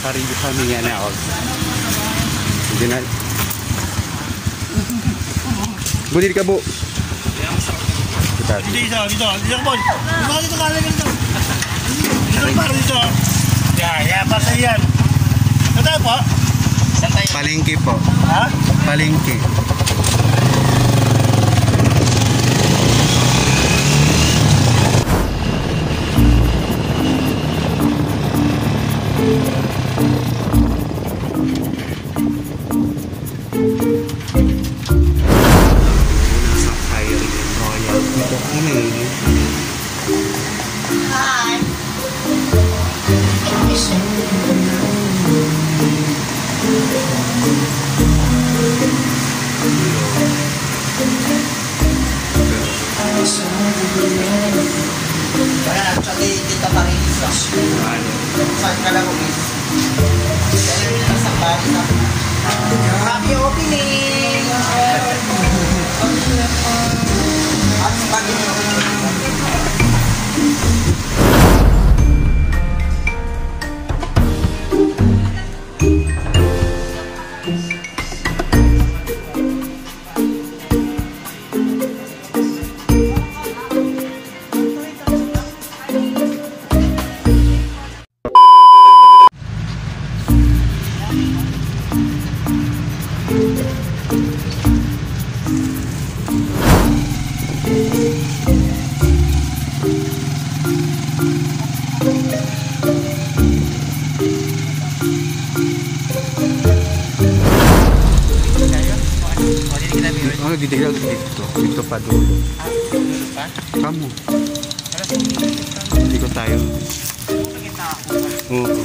Karibu kami yan na. Hindi na. Bulir ka, Bu. Dito ka, boy. Dito ka, dito. Dito. Ya, pasay yan. Ito po? Palengke po. Ha? Palengke. Kaya actually kita pakikisa. Saan ka lang umis? Kaya rin ang sambali na. Happy opening! At bagay na Didilag dito pa dulo. Kamu. Dito tayo. Oo.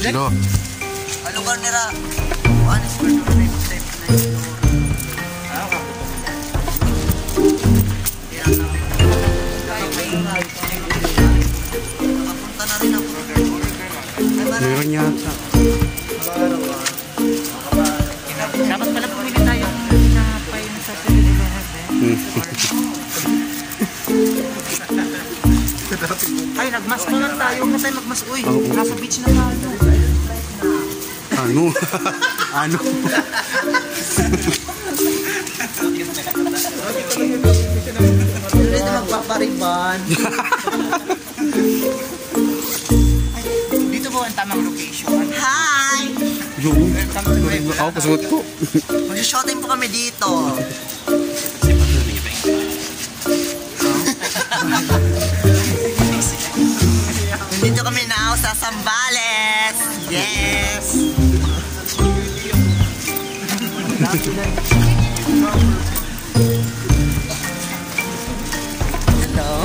Hello. Ano ka nila? Ano is pwede na yung step na yun? Nakapunta na rin ako. Meron yata. Dapat pala pumili tayo na pa yung sa ay, nagmas na lang tayo. Huwag na tayo magmas. Uy, nasa beach na tayo. Ano? Ano? Hindi na magpapariban. Dito po ang tamang location. Hi! Yung. Ako, pasuot ko. Mag-shooting po kami dito. Dito kami now sa Zambales. Yes! Hello.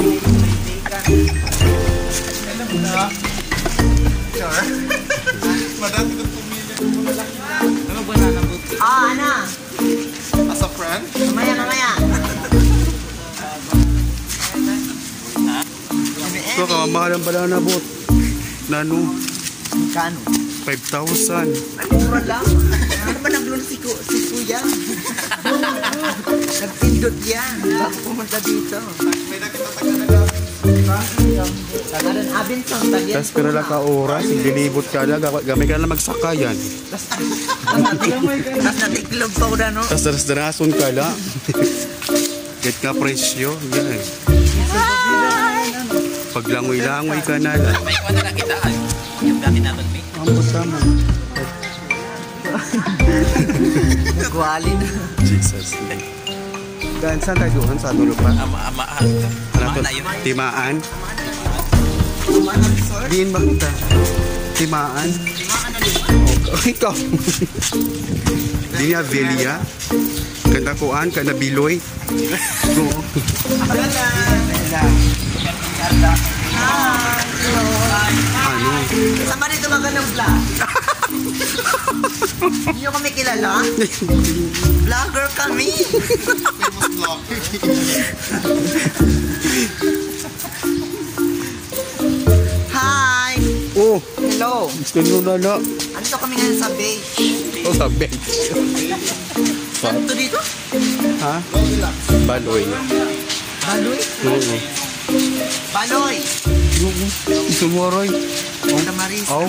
Madami kong pumili. Ano ba na nabot? Ana. As a friend? Mamaya. Ito, kamamahalan pala na bot. Nano? Kano? 5,000. Ay, mura lang. Ano ba naglun si Kuya? Nagpindot yan. Bago pumunta dito. May nakita taga-naga. Tagalan Abinson. Tapos pero lang ka oras, dilibot ka lang, gamay ka lang magsakayan. Tapos natiklog pa ko na, no? Tapos daras-darason ka lang. Get ka presyo. Yan eh. Paglangoy-langoy ka na lang. May iwan na lang kita. Yung dati natin, may. Ang kasama. Nagwali na. Jesus. Dan, saan tayo doon? Sa dulo pa? Ano to? Timaan? Diin ba kita? Timaan? Oh, ikaw. Di niya Velia. Kanda kuan, kanda Biloy. Go. Ano? Saan ba dito magandang vlog? Hindi nyo kami kilala? Vlogger kami! Famous vlog. Hi! Oh, Hello! gusto nyo na na. Andito kami ngayon sa beach. O sa bench. Saan to dito? Ha? Baloy. Baloy? Oo. Baloy! Sumoroy. Santa Marisa. Oh.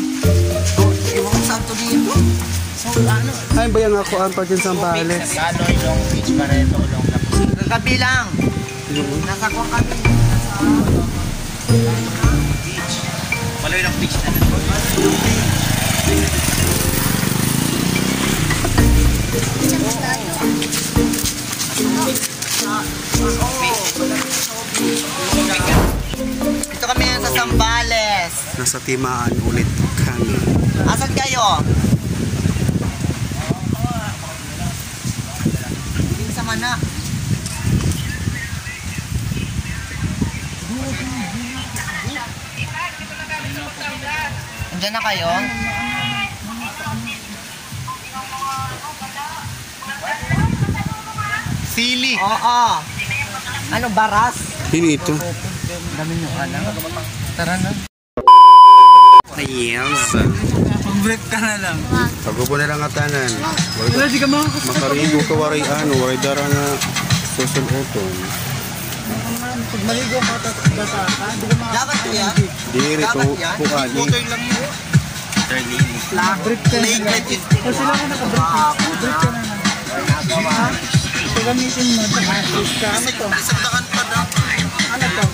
Iwan ko saan to dito. So, ano? Ay, bayang ako ang pa dyan sa Bales. Baloy, Long Beach pa rin ito. Kagabi lang. Nasa ko kami. Beach. Baloy Long Beach na lang. Ito kami sa Zambales. Nasa Timaan ulit kami. Asan kayo? Hindi sa Mana. Andiyan na kayo? Sili. Oo. Ano, baras? Hinito. Dami nyo alam. Tara na. Yes. Break ka na lang. Pagupo na lang atanan. Wala di ka makarigo ka waray ano, waray dara nga susunuton. Pag maligo ka bata ka, di ka Dapat to yan? Diri to puali. Motor lang yun. break ka na lang. O sila ka naka-break. Break ka na lang. Ito gamitin mo. Break ka. Ano to? Isagdakan pa na. Ano to?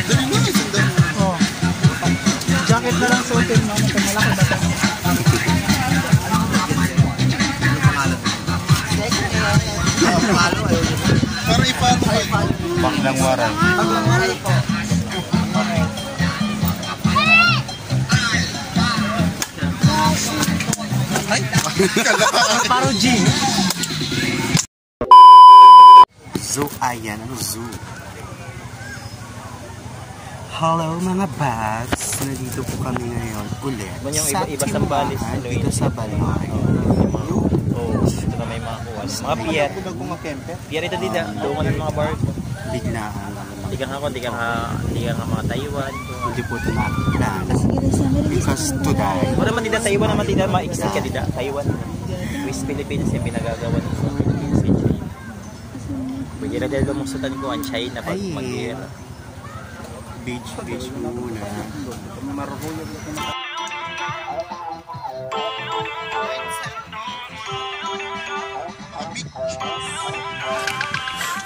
Dali mo, isagdakan. Oh. Jacket na lang suotin mo. Ito malaki ba ito? Para ipalo kayo. Banglang waray. Pag-umaray po. Ay! Paro G. Zoo, ayan, ano zoo? Hello mga bags! Nandito po kami ngayon ulit Yung sa iba sa Bales, Timaan, ano dito yun? sa Baloy. Oo, ito na may mga kuha. Mga pier. Pier ito dito. Doon ng mga bar. Biglaan. Hindi ka nga mga Taiwan. Hindi po ito nakakaplan. Because today, Wala naman dito Taiwan naman dito. Ma-exit ka dito. Taiwan. West Philippines yung pinagagawa ng sa Philippines in China. Pwede na dahil lumusutan ko ang China pag Ay. mag-era. beach muna.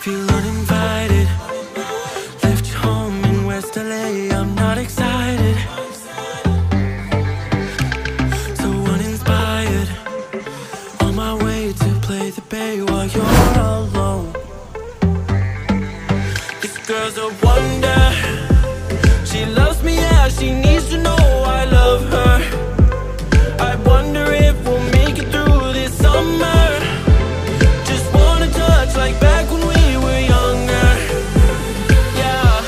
Feel uninvited. Left your home in West LA. I'm not excited. So uninspired. On my way to play the bay while you're alone. This girl's a wonder. She loves me, yeah, she needs to know I love her. I wonder if we'll make it through this summer. Just wanna touch like back when we were younger. Yeah.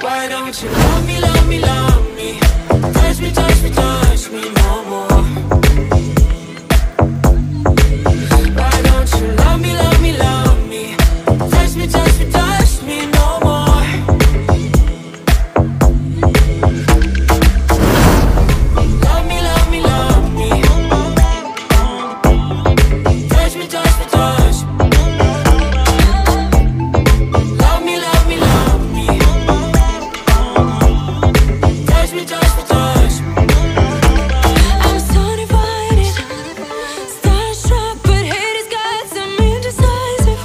Why don't you love me, love me, love me? Touch me, touch me, touch me no more. Why don't you love me, love me, love me? Touch me, touch me, touch me no more. Love me, love me, love me. Touch me, touch me, touch me. Love me, love me, love me. Touch me, touch me, touch me. I'm so divided, starstruck, but haters got some indecisive.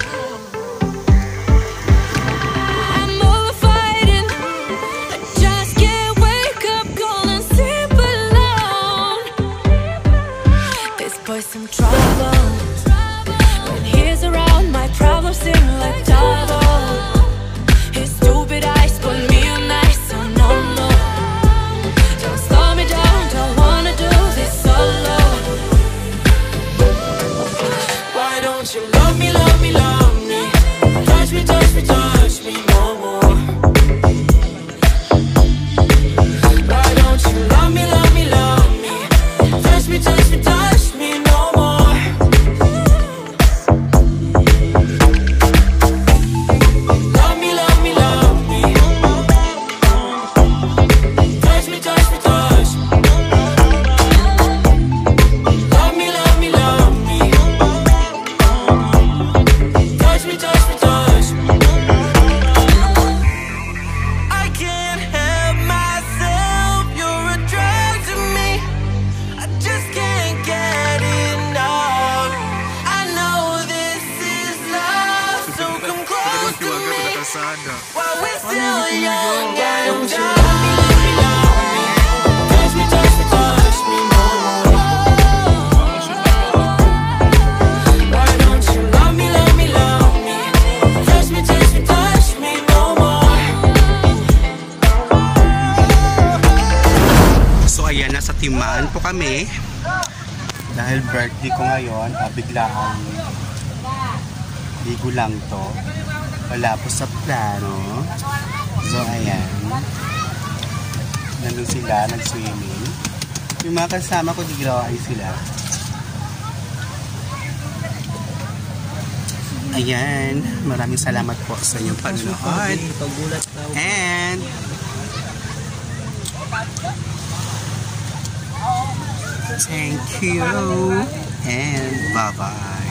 I'm over fighting, I just can't wake up cold and sleep alone. This boy's some trouble. When he's around, my problems seem like double. His stupid eyes put me on ice, so no, no. Don't slow me down, don't wanna do this solo. Why don't you love me, love me, love me? Touch me, touch me, touch me no more. Why don't you love me, love me, love me? Touch me, touch me, touch me no more. Love me, love me, love me. Touch me, touch me, touch me. Love me, love me, kalsada. While we're still young, why don't you love me, love me, love me? Touch me, touch me, touch me no more. Why don't you love me, love me, love me? Touch me, touch me, touch me no more. So ayan, nasa Timaan po kami. Dahil birthday ko ngayon, biglaan. Ligo lang to. Wala po sa plano. So ayan. Nandun sila, nag-swimming. Yung mga kasama ko, di ginawa ay sila. Ayan. Maraming salamat po sa inyong panonood. And thank you and bye-bye.